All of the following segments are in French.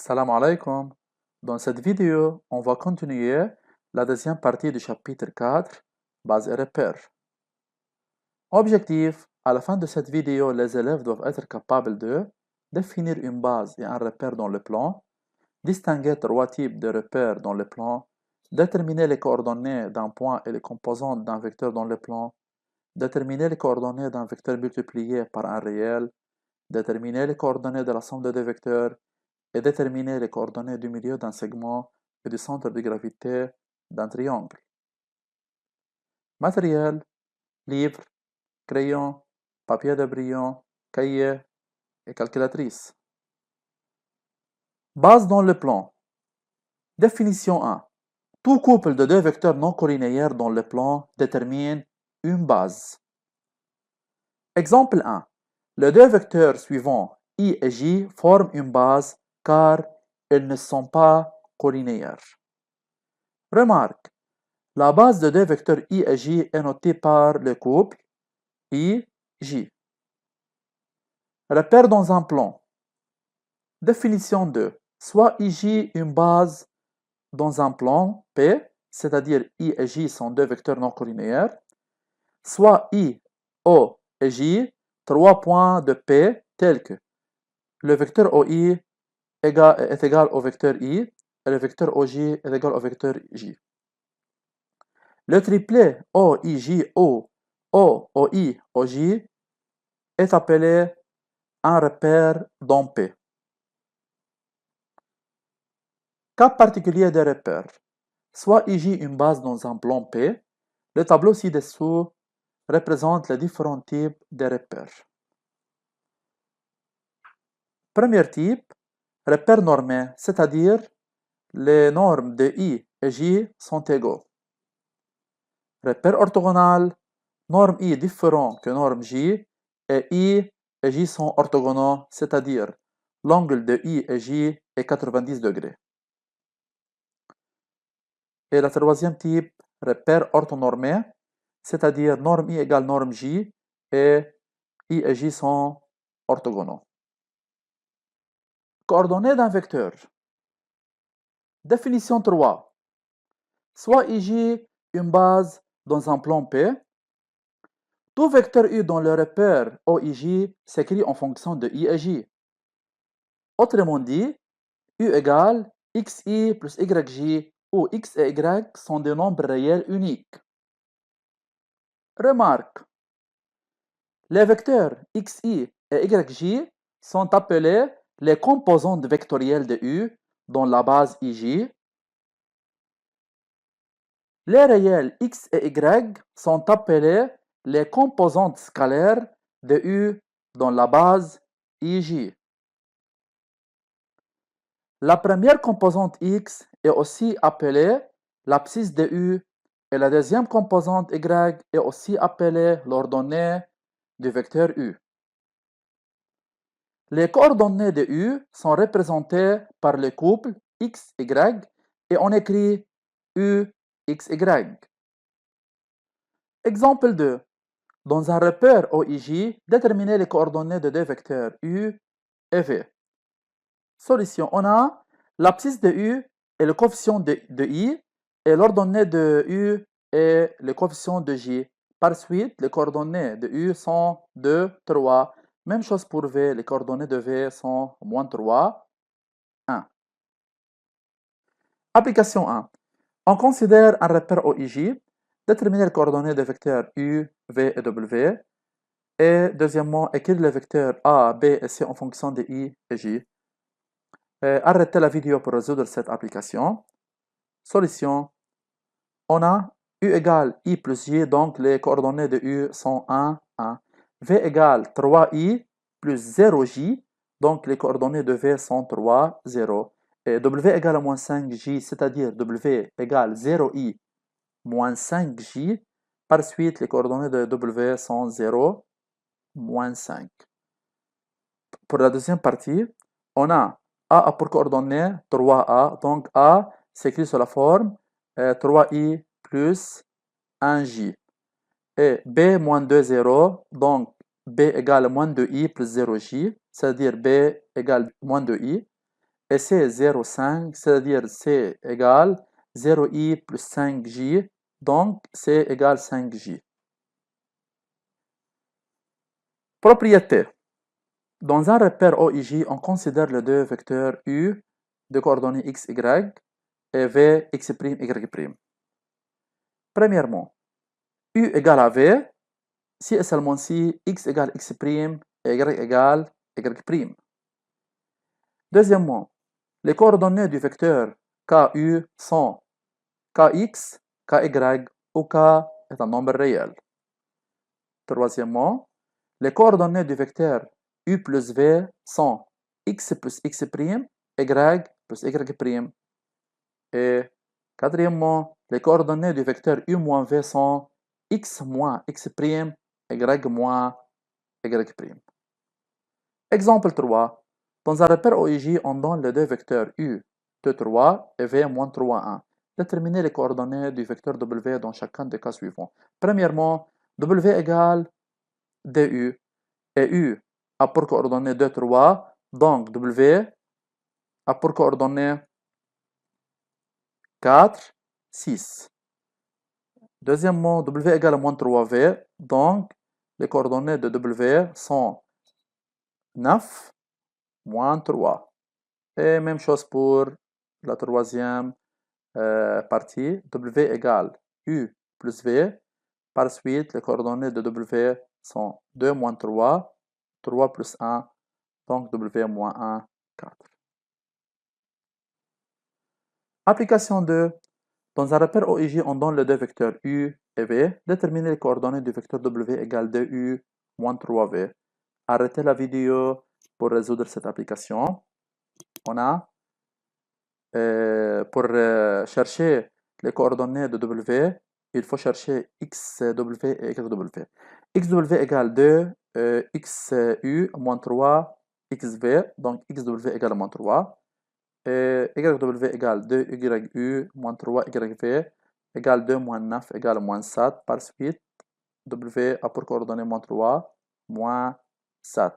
Salam alaikum. Dans cette vidéo, on va continuer la deuxième partie du chapitre 4, base et repères. Objectif, à la fin de cette vidéo, les élèves doivent être capables de définir une base et un repère dans le plan, distinguer trois types de repères dans le plan, déterminer les coordonnées d'un point et les composantes d'un vecteur dans le plan, déterminer les coordonnées d'un vecteur multiplié par un réel, déterminer les coordonnées de la somme de deux vecteurs, et déterminer les coordonnées du milieu d'un segment et du centre de gravité d'un triangle. Matériel, livre, crayon, papier de brillant, cahier et calculatrice. Base dans le plan. Définition 1. Tout couple de deux vecteurs non collinéaires dans le plan détermine une base. Exemple 1. Les deux vecteurs suivants I et J forment une base car ils ne sont pas collinéaires. Remarque, la base de deux vecteurs I et J est notée par le couple I, J. Repère dans un plan. Définition 2. Soit IJ une base dans un plan P, c'est-à-dire I et J sont deux vecteurs non collinéaires, soit I, O et J, trois points de P tels que le vecteur OI est égal au vecteur I et le vecteur OJ est égal au vecteur J. Le triplet OIJ-O, OI-OJ est appelé un repère dans P. Cas particulier des repères. Soit IJ une base dans un plan P, le tableau ci-dessous représente les différents types de repères. Premier type, repère normé, c'est-à-dire les normes de I et J sont égaux. Repère orthogonal, norme I différent que norme J, et I et J sont orthogonaux, c'est-à-dire l'angle de I et J est 90 degrés. Et le troisième type, repère orthonormé, c'est-à-dire norme I égale norme J, et I et J sont orthogonaux. Coordonnées d'un vecteur. Définition 3. Soit IJ une base dans un plan P, tout vecteur U dans le repère OIJ s'écrit en fonction de I et J. Autrement dit, U égale XI plus YJ, où X et Y sont des nombres réels uniques. Remarque, les vecteurs XI et YJ sont appelés les composantes vectorielles de U dans la base IJ. Les réels X et Y sont appelés les composantes scalaires de U dans la base IJ. La première composante X est aussi appelée l'abscisse de U et la deuxième composante Y est aussi appelée l'ordonnée du vecteur U. Les coordonnées de U sont représentées par le couple X, Y et on écrit U, X, Y. Exemple 2. Dans un repère OIJ, déterminez les coordonnées de deux vecteurs U et V. Solution. On a l'abscisse de U et le coefficient de I et l'ordonnée de U et le coefficient de J. Par suite, les coordonnées de U sont 2, 3. Même chose pour V, les coordonnées de V sont moins 3, 1. Application 1. On considère un repère OIJ, déterminer les coordonnées des vecteurs U, V et W. Et deuxièmement, écrire les vecteurs A, B et C en fonction de I et J. Arrêtez la vidéo pour résoudre cette application. Solution. On a U égale I plus J, donc les coordonnées de U sont 1, 1. V égale 3I plus 0J, donc les coordonnées de V sont 3, 0. Et W égale moins 5J, c'est-à-dire W égale 0I moins 5J. Par suite, les coordonnées de W sont 0, moins 5. Pour la deuxième partie, on a A pour coordonnée 3A, donc A s'écrit sous la forme 3I plus 1J. Et B moins 2, 0, donc B égale moins 2I plus 0J, c'est-à-dire B égale moins 2I. et c'est 0,5, c'est-à-dire c'est égal 0i plus 5j, donc c'est égal 5j. Propriété. Dans un repère OIJ, on considère les deux vecteurs U de coordonnées x, y et v, x', y'. Premièrement, U égale à V si et seulement si x égale x' et y égale y'. Deuxièmement, les coordonnées du vecteur KU sont Kx, Ky ou K est un nombre réel. Troisièmement, les coordonnées du vecteur U plus V sont x plus x', y plus y'. Et quatrièmement, les coordonnées du vecteur U moins V sont x moins x', y moins y'. Exemple 3. Dans un repère OIJ, on donne les deux vecteurs U, 2, 3 et V moins 3, 1. Déterminez les coordonnées du vecteur W dans chacun des cas suivants. Premièrement, W égale DU et U a pour coordonnées 2, 3, donc W a pour coordonnées 4, 6. Deuxièmement, W égale moins 3V, donc les coordonnées de W sont 9, moins 3. Et même chose pour la troisième partie, W égale U plus V. Par suite, les coordonnées de W sont 2 moins 3, 3 plus 1, donc W moins 1, 4. Application 2. Dans un repère OIJ, on donne les deux vecteurs U et V. Déterminer les coordonnées du vecteur W égale 2U moins 3V. Arrêtez la vidéo pour résoudre cette application. On a, pour chercher les coordonnées de W, il faut chercher XW et YW. XW égale 2, XU moins 3, XV, donc XW égale moins 3. Et YW égale 2YU moins 3 YV égale 2 moins 9 égale moins 7. Par suite, W a pour coordonnées moins 3, moins 7.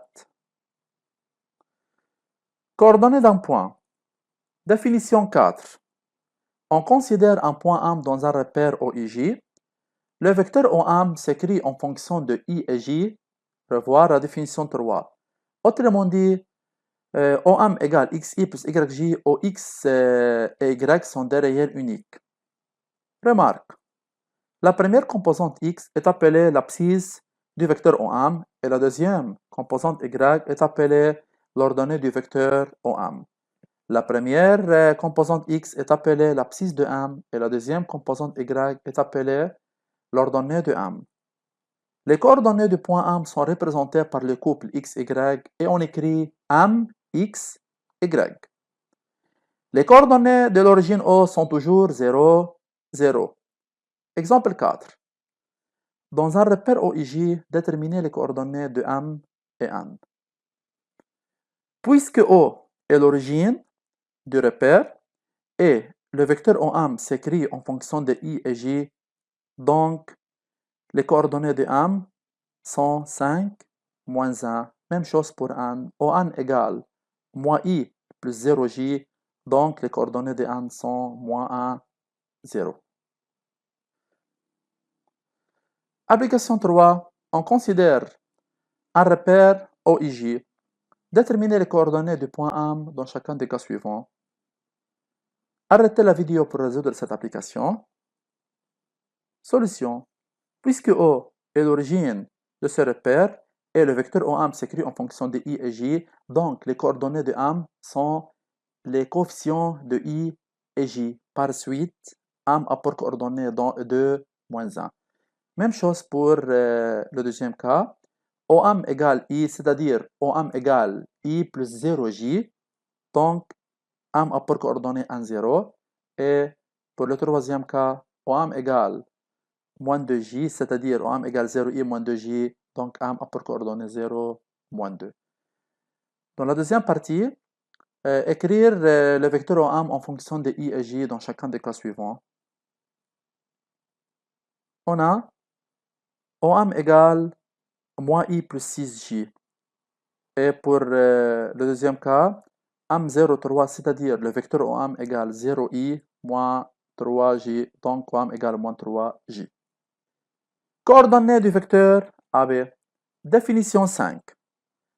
Coordonnées d'un point. Définition 4. On considère un point M dans un repère OIJ. Le vecteur OM s'écrit en fonction de I et J. Revoir la définition 3. Autrement dit, OM égale XI plus YJ, où X et Y sont des réels uniques. Remarque. La première composante X est appelée l'abscisse du vecteur OM et la deuxième composante Y est appelée l'ordonnée du vecteur OM. La première composante X est appelée l'abscisse de M et la deuxième composante Y est appelée l'ordonnée de M. Les coordonnées du point M sont représentées par le couple XY et on écrit M, X, Y. Les coordonnées de l'origine O sont toujours 0, 0. Exemple 4. Dans un repère OIJ, déterminez les coordonnées de M et N. Puisque O est l'origine du repère et le vecteur OM s'écrit en fonction de I et J, donc les coordonnées de M sont 5, moins 1. Même chose pour N. ON égale moins I plus 0J, donc les coordonnées de N sont moins 1, 0. Application 3. On considère un repère OIJ. Déterminer les coordonnées du point M dans chacun des cas suivants. Arrêtez la vidéo pour résoudre cette application. Solution. Puisque O est l'origine de ce repère et le vecteur OM s'écrit en fonction de I et J, donc les coordonnées de M sont les coefficients de I et J. Par suite, M a pour coordonnées 2, moins 1. Même chose pour le deuxième cas. OM égale I, c'est-à-dire OM égale I plus 0J. Donc, M a pour coordonnées 1, 0. Et pour le troisième cas, OM égale moins 2J, c'est-à-dire OM égale 0I moins 2J. Donc, M a pour coordonnées 0, moins 2. Dans la deuxième partie, écrire le vecteur OM en fonction de I et J dans chacun des cas suivants. On a OM égale moins I plus 6J. Et pour le deuxième cas, OM03, c'est-à-dire le vecteur OM égale 0i moins 3j, donc OM égale moins 3j. Coordonnées du vecteur AB. Définition 5.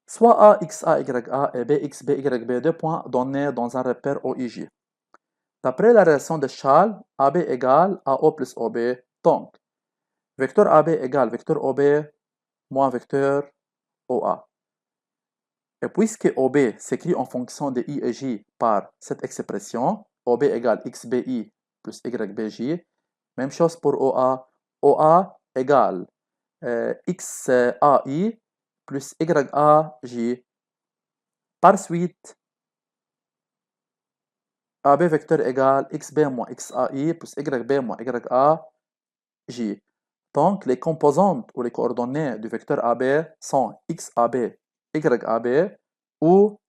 Soit A, X, A, Y, A et B, X, B, Y, B, deux points donnés dans un repère OIJ. D'après la relation de Charles, AB égale AO plus OB, donc vecteur AB égale vecteur OB moins vecteur OA. Et puisque OB s'écrit en fonction de I et J par cette expression, OB égale XBI plus YBJ, même chose pour OA, OA égale XAI plus YAJ. Par suite, AB vecteur égale XB moins XAI plus YB moins YAJ. Donc, les composantes ou les coordonnées du vecteur AB sont XAB, YAB ou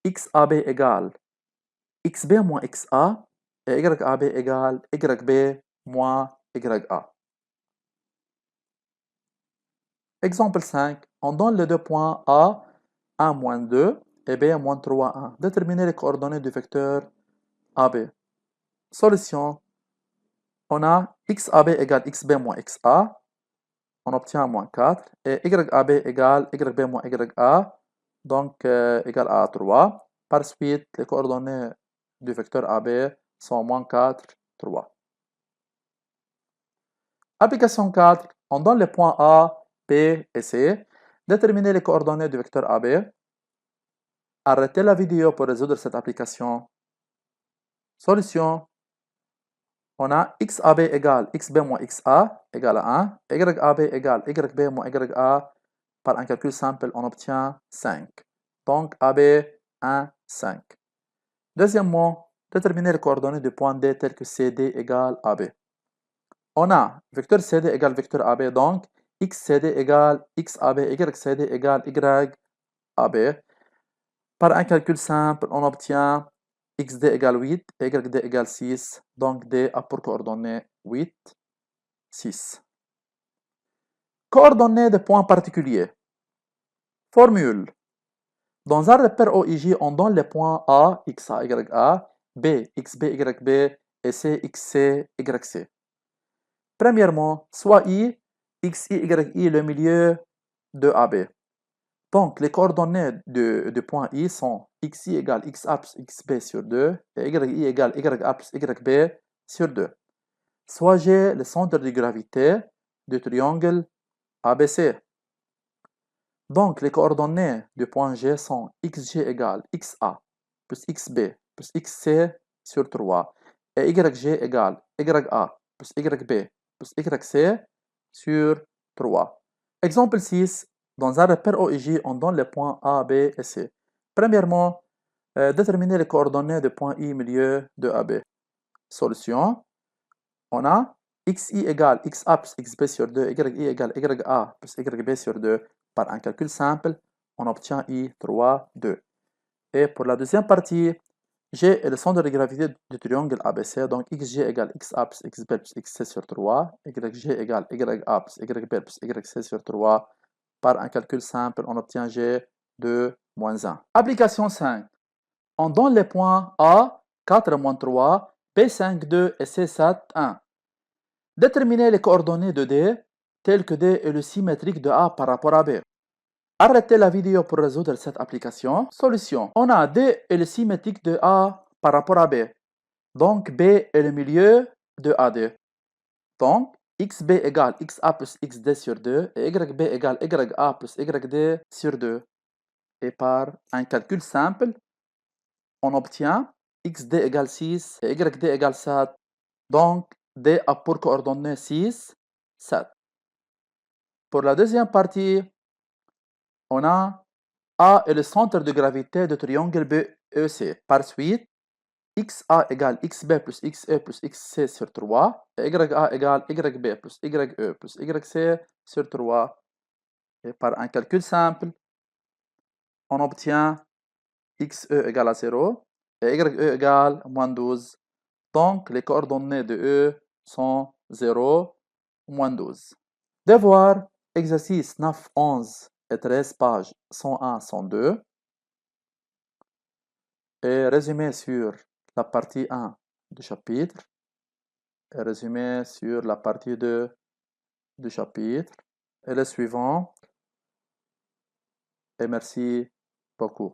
XAB égale XB moins XA et YAB égale YB moins YA. Exemple 5. On donne les deux points A, 1, moins 2 et B, moins 3, 1. Déterminer les coordonnées du vecteur AB. Solution. On a XAB égale XB moins XA. On obtient moins 4. Et YAB égale YB moins YA. Donc, égale à 3. Par suite, les coordonnées du vecteur AB sont moins 4, 3. Application 4. On donne les points A, B et C. Déterminer les coordonnées du vecteur AB. Arrêtez la vidéo pour résoudre cette application. Solution. On a XAB égale XB moins XA égale à 1. YAB égale YB moins YA. Par un calcul simple, on obtient 5. Donc, AB, 1, 5. Deuxièmement, déterminer les coordonnées du point D tel que CD égale AB. On a vecteur CD égale vecteur AB, donc XCD égale XAB, YCD égale YAB. Par un calcul simple, on obtient XD égale 8 et YD égale 6. Donc D a pour coordonnées 8, 6. Coordonnées de points particuliers. Formule. Dans un repère OIJ, on donne les points A, XA, YA, B, XB, YB et C, XC, YC. Premièrement, soit I, XI, YI le milieu de AB. Donc, les coordonnées du point I sont XI égale XA plus XB sur 2 et YI égale YA plus YB sur 2. Soit G le centre de gravité du triangle ABC. Donc, les coordonnées du point G sont XG égale XA plus XB plus XC sur 3 et YG égale YA plus YB plus YC sur 3. Exemple 6. Dans un repère OIJ, on donne les points A, B et C. Premièrement, déterminer les coordonnées du point I milieu de AB. Solution. On a XI égale XA plus XB sur 2, YI égale YA plus YB sur 2. Par un calcul simple, on obtient I 3, 2. Et pour la deuxième partie, G est le centre de gravité du triangle ABC, donc XG égale XA plus XB plus XC sur 3, YG égale YA plus YB plus YC sur 3. Par un calcul simple, on obtient G 2, moins 1. Application 5. On donne les points A, 4, moins 3, B, 5, 2 et C, 7, 1. Déterminer les coordonnées de D, telles que D est le symétrique de A par rapport à B. Arrêtez la vidéo pour résoudre cette application. Solution. On a D est le symétrique de A par rapport à B. Donc B est le milieu de AD. Donc XB égale XA plus XD sur 2 et YB égale YA plus YD sur 2. Et par un calcul simple, on obtient XD égale 6 et YD égale 7. Donc D a pour coordonnées 6, 7. Pour la deuxième partie, on a A est le centre de gravité du triangle BEC. Par suite, XA égale XB plus XE plus XC sur 3 et YA égale YB plus YE plus YC sur 3. Et par un calcul simple, on obtient XE égale à 0 et YE égale moins 12. Donc, les coordonnées de E sont 0, moins 12. Devoir, exercice 9, 11 et 13, pages 101, 102. et résumé sur la partie 1 du chapitre et résumé sur la partie 2 du chapitre et le suivant. Et merci beaucoup.